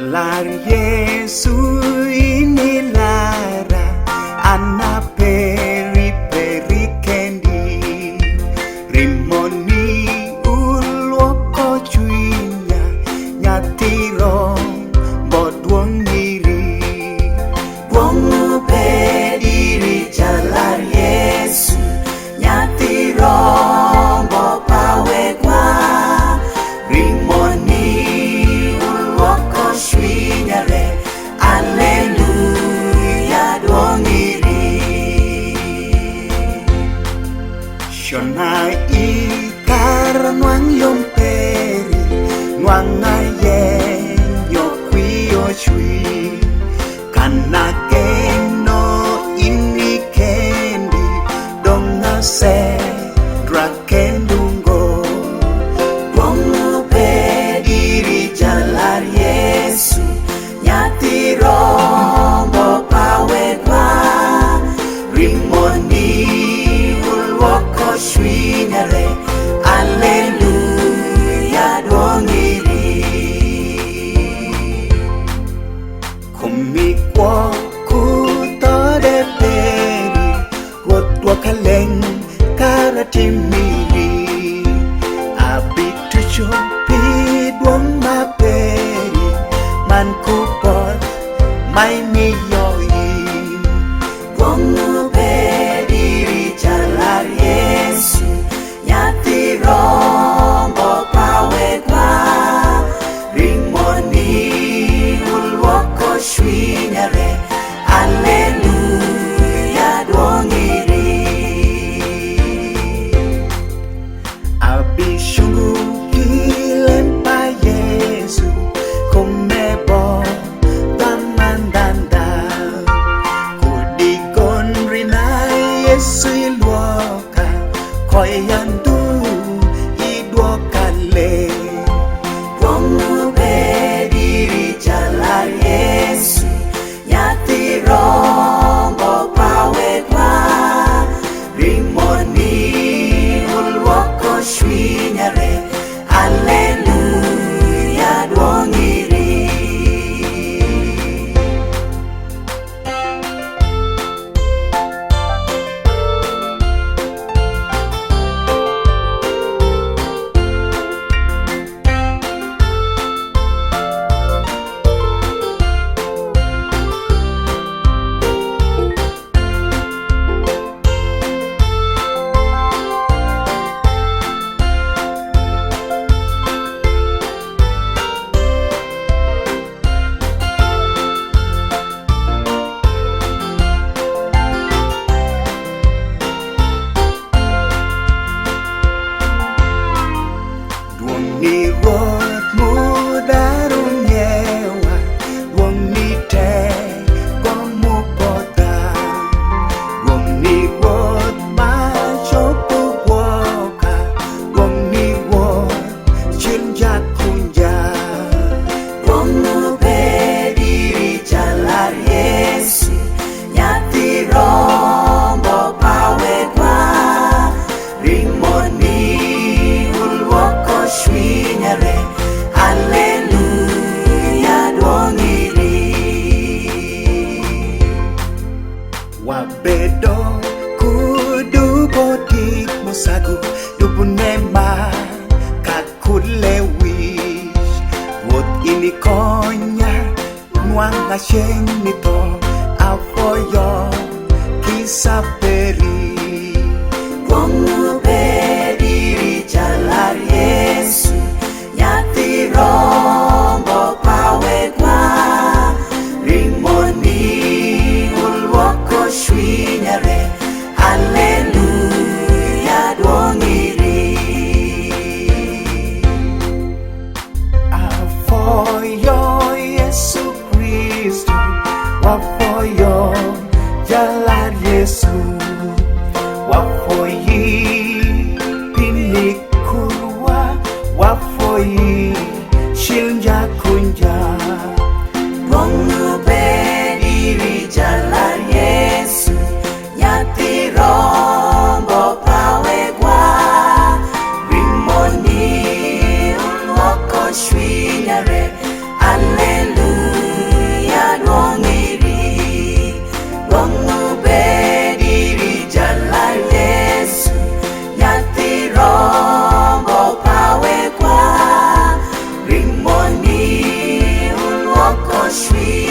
Jalar Yesus inilah anak peri-peri kendi rimoni ulwoko cuinya nyatiro bodwong diri wong pediri jalar Yesus nyatiro bo pawe kwa rimoni ulwoko cuinya Alleluia dongiri Shona ikar nwang yomperi nwang aye nyokwio chui kanakeno ini kendi donga se drakendungo bongo pediri jalar Yesu nyatiro pawe kwa rimoni ulwoko shwinyare Alleluia dongiri kumikwo kutode peri wotwa kaleng karatimiri abitucho pidwong maperi man kupot mai mi yoi wong pediri jalar Yesu nyatiro bo pawe kwa rimoni ulwoko shwinyare Alleluia dongiri abishungu kilempa Yesu kumebo tamandanda kudigon rina Yesu ilwoka koyandu idwokale wong pediri jalar Yesu nyatiro bo pawe kwa rimoni ulwoko shwinyare Alleluia dongiri shwi